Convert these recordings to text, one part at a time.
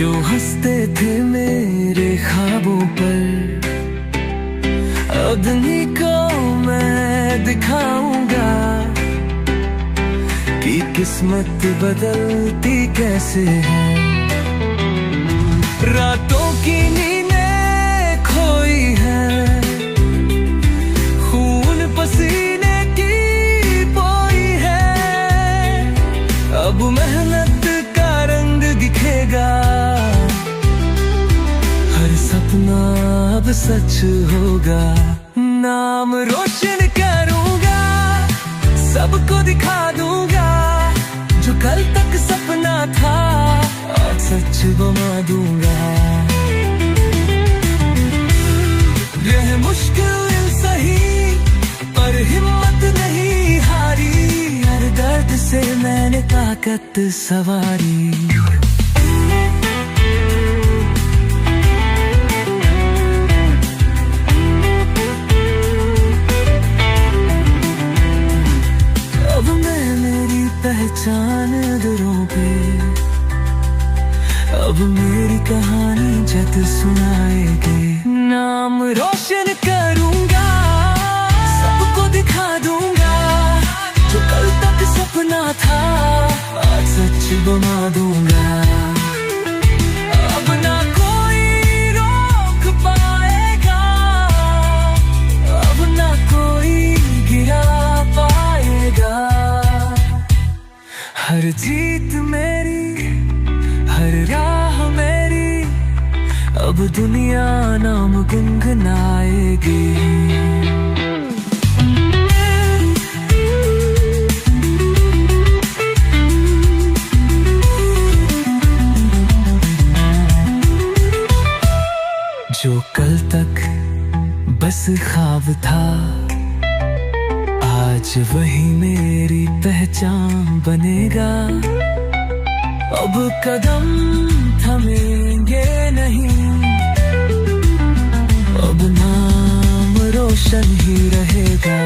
जो हंसते थे मेरे ख्वाबों पर, अब उन्हीं को मैं दिखाऊंगा कि किस्मत बदलती कैसे है। रातों की नींदें खोई है, खून पसीने की पोई है, अब मेहनत का रंग दिखेगा, हर सपना अब सच होगा। नाम रोशन करूंगा, सबको दिखा दूंगा, जो कल तक सपना था आज सच बना दूंगा। यह मुश्किल सही पर हिम्मत नहीं हारी, हर दर्द से मैंने ताकत सवारी। पहचान दरों पे, अब मेरी कहानी जग सुनाएगी। नाम रोशन करूंगा, सबको दिखा दूंगा, जो कल तक सपना था आज सच बना दूंगा। अब ना कोई रोक पाएगा, अब ना कोई गिरा पाएगा। हर जीत मेरी, हर राह मेरी, अब दुनिया नाम गुनगुनाएगी। जो कल तक बस ख्वाब था, आज वही मेरी पहचान बनेगा। अब कदम थमेंगे नहीं, अब नाम रोशन ही रहेगा।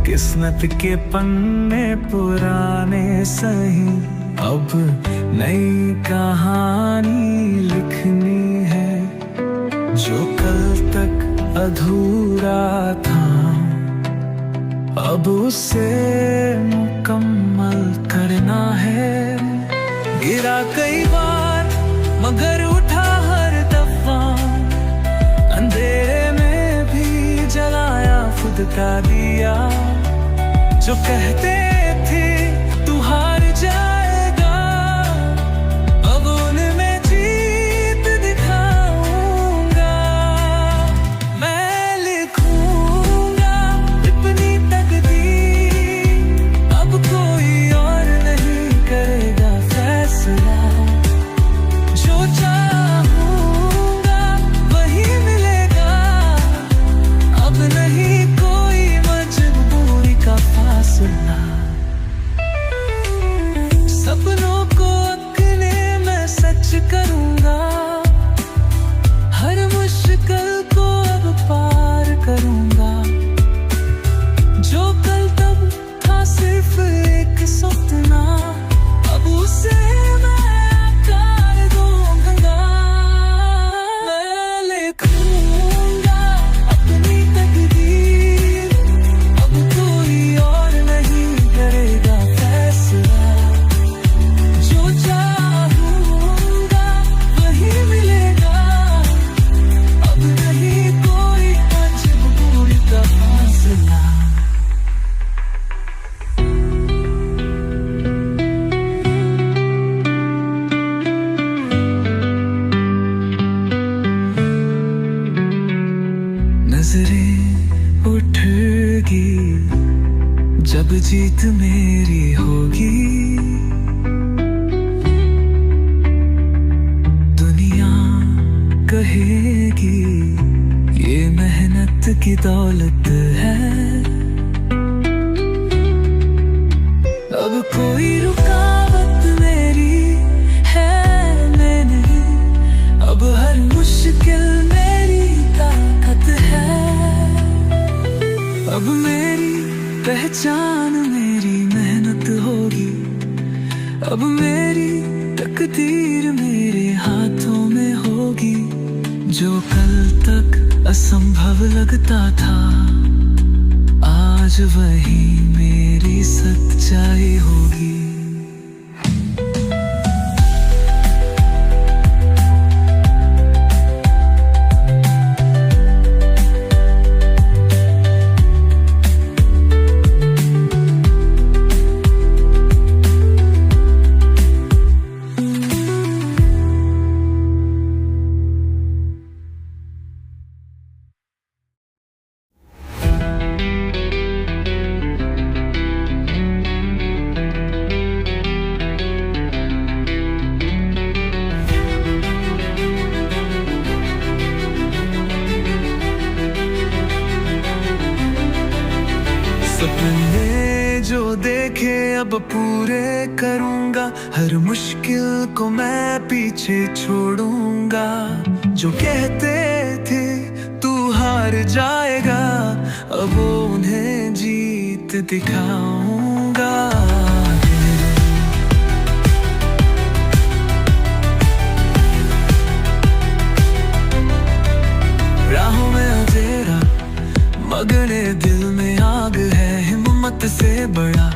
किस्मत के पन्ने पुराने सही, अब नई कहानी लिखनी है। जो कल तक अधूरा था, अब उसे मुकम्मल करना है। गिरा कई बार मगर उठा हर दफा, अंधेरे में भी जलाया खुद का दिया। जो कहते थे तू हार जाएगा, अब उनमें जीत दिखाऊंगा। मैं लिखूंगा अपनी तकदीर, अब कोई और नहीं करेगा फैसला। जो चाहूंगा वही मिलेगा, अब नहीं कोई मजबूरी का फासला। अब जीत मेरी होगी। दुनिया कहेगी ये मेहनत की दौलत है। अब कोई रुकावट मेरी है मैं नहीं, अब हर मुश्किल मेरी ताकत है। अब मेरी पहचान मेरी मेहनत होगी। अब मेरी तकदीर मेरे हाथों में होगी। जो कल तक असंभव लगता था, आज वही मेरी सच्चाई होगी। सपने जो देखे अब पूरे करूंगा, हर मुश्किल को मैं पीछे छोड़ूंगा। जो कहते थे तू हार जाएगा, अब उन्हें जीत दिखाऊंगा। राहों में अंधेरा मगने दिल में आग है, हिम्मत से बड़ा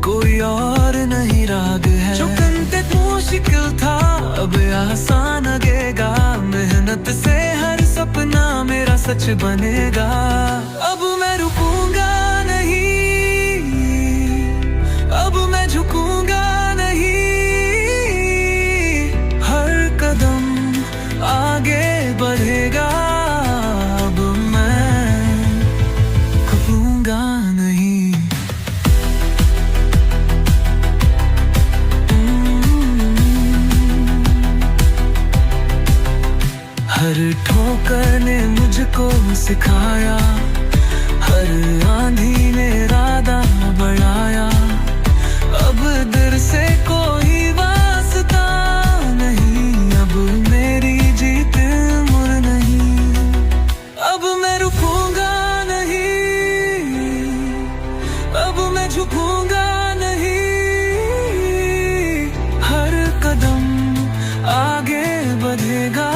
कोई और नहीं राग है। जो कंटे मुश्किल था अब आसान लगेगा, मेहनत से हर सपना मेरा सच बनेगा। अब मैं रुकूंगा नहीं, अब मैं झुकूंगा नहीं, हर कदम आगे बढ़ेगा। हर ठोकर ने मुझको सिखाया, हर आंधी ने इरादा बढ़ाया। अब डर से कोई वास्ता नहीं, अब मेरी जीत मुड़ नहीं। अब मैं रुकूंगा नहीं, अब मैं झुकूंगा नहीं, हर कदम आगे बढ़ेगा।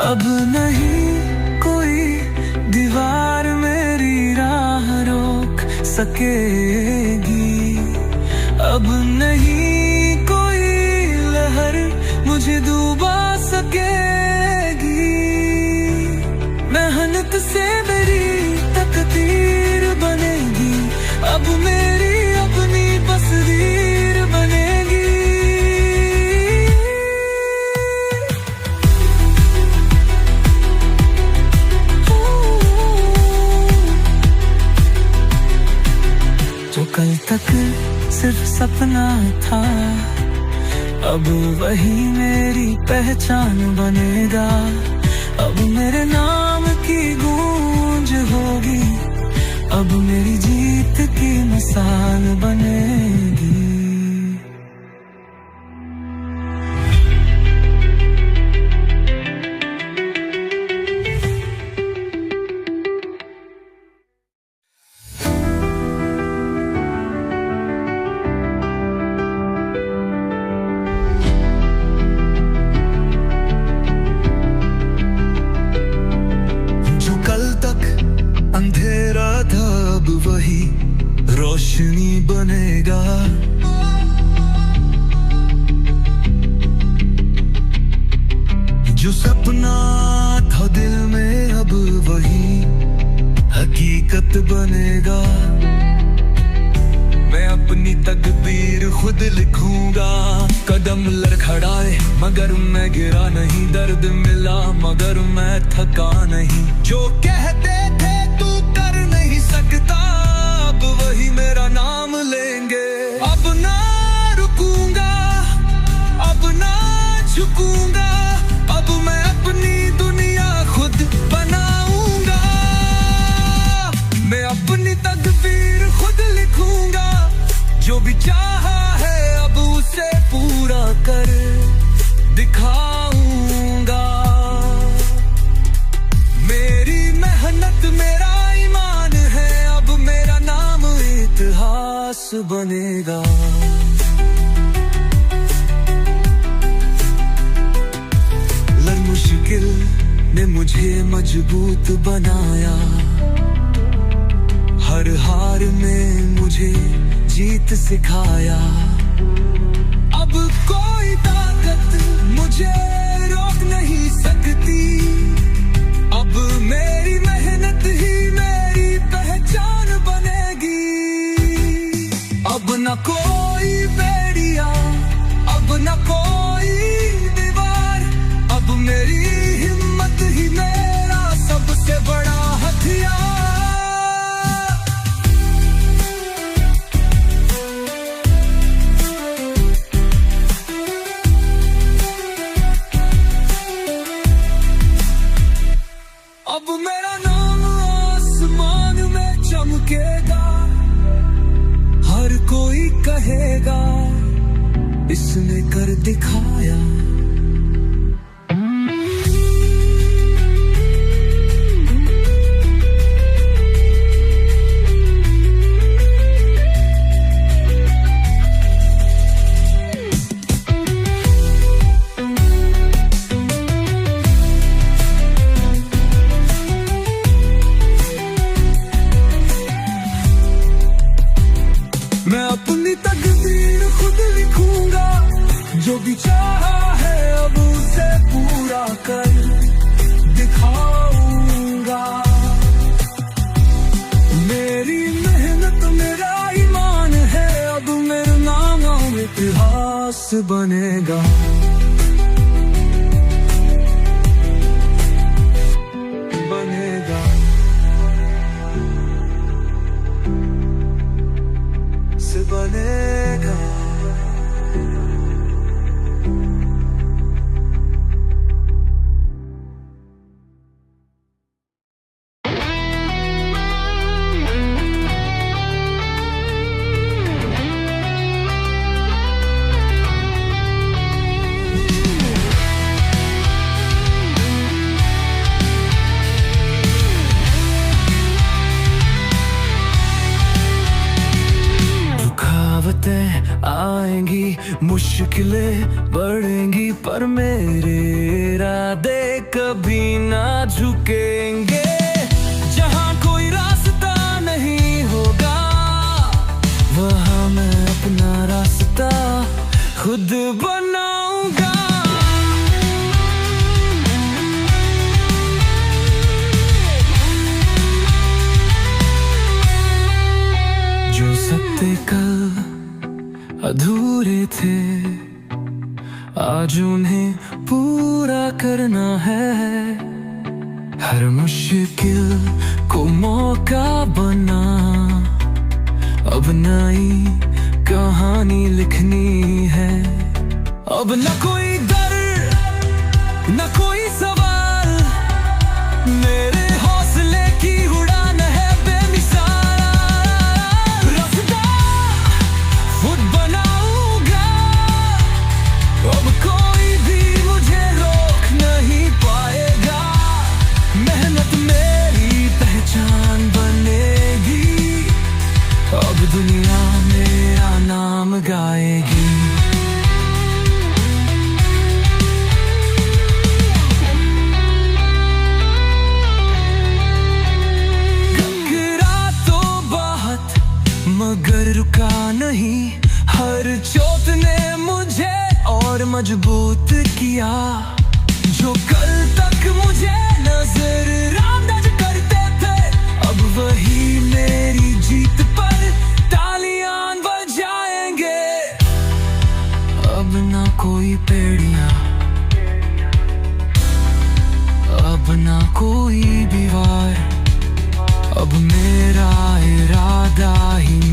अब नहीं कोई दीवार मेरी राह रोक सकेगी, अब नहीं कोई लहर मुझे डुबा सकेगी। मेहनत से मेरी तकदीर बनेगी, अब मेरी अपनी तस्वीर बनेगी। जो कल तक सिर्फ सपना था, अब वही मेरी पहचान बनेगा। अब मेरे नाम की गूंज होगी, अब मेरी जीत की मिसाल बनेगी। अंधेरा था अब वही रोशनी बनेगा। जो सपना था दिल में अब वही हकीकत बनेगा। मैं अपनी तकदीर खुद लिखूंगा। कदम लड़खड़ाए मगर मैं गिरा नहीं, दर्द मिला मगर मैं थका नहीं। जो कहते थे तू कर नहीं सकता, अब वही मेरा नाम लेंगे। अब ना रुकूंगा, अब ना झुकूंगा, अब मैं अपनी दुनिया खुद बनाऊंगा। मैं अपनी तकदीर खुद लिखूंगा, जो भी चाहा है अब उसे पूरा कर दिखाऊंगा। मेरी मेहनत मेरा ईमान है, अब मेरा नाम इतिहास बनेगा। मुश्किल ने मुझे मजबूत बनाया, हर हार में मुझे जीत सिखाया। अब कोई ताकत मुझे रोक नहीं सकती, अब मेरी मेहनत ही मेरी पहचान बनेगी। अब न कोई बेड़िया, अब न कोई दीवार, अब मेरी हिम्मत ही मेरा सबसे बड़ा हथियार। अब मेरा नाम आसमान में चमकेगा, हर कोई कहेगा इसने कर दिखाया। मैं अपनी तकदीर खुद लिखूंगा, जो भी चाहा है अब उसे पूरा कर दिखाऊंगा। मेरी मेहनत मेरा ईमान है, अब मेरा नाम इतिहास बनेगा। बनेगा। आएंगी मुश्किलें बढ़ेंगी, पर मेरे इरादे कभी ना झुकेंगे। जहाँ कोई रास्ता नहीं होगा, वहाँ मैं अपना रास्ता खुद बनाऊंगा। जो सत्य कल अधूरे थे, आज उन्हें पूरा करना है। हर मुश्किल को मौका बना, अब नई कहानी लिखनी है। अब न कोई डर न कोई सवाल, मेरे हौसले की उड़ान है बेमिसाल। रास्ता खुद बनाऊंगा, अब कोई भी मुझे रोक नहीं पाएगा। मेहनत मेरी पहचान बनेगी, अब दुनिया मेरा नाम गाएगी। मगर रुका नहीं, हर चोट ने मुझे और मजबूत किया। जो कल तक मुझे नजरअंदाज करते थे, अब वही मेरी जीत पर तालियां ही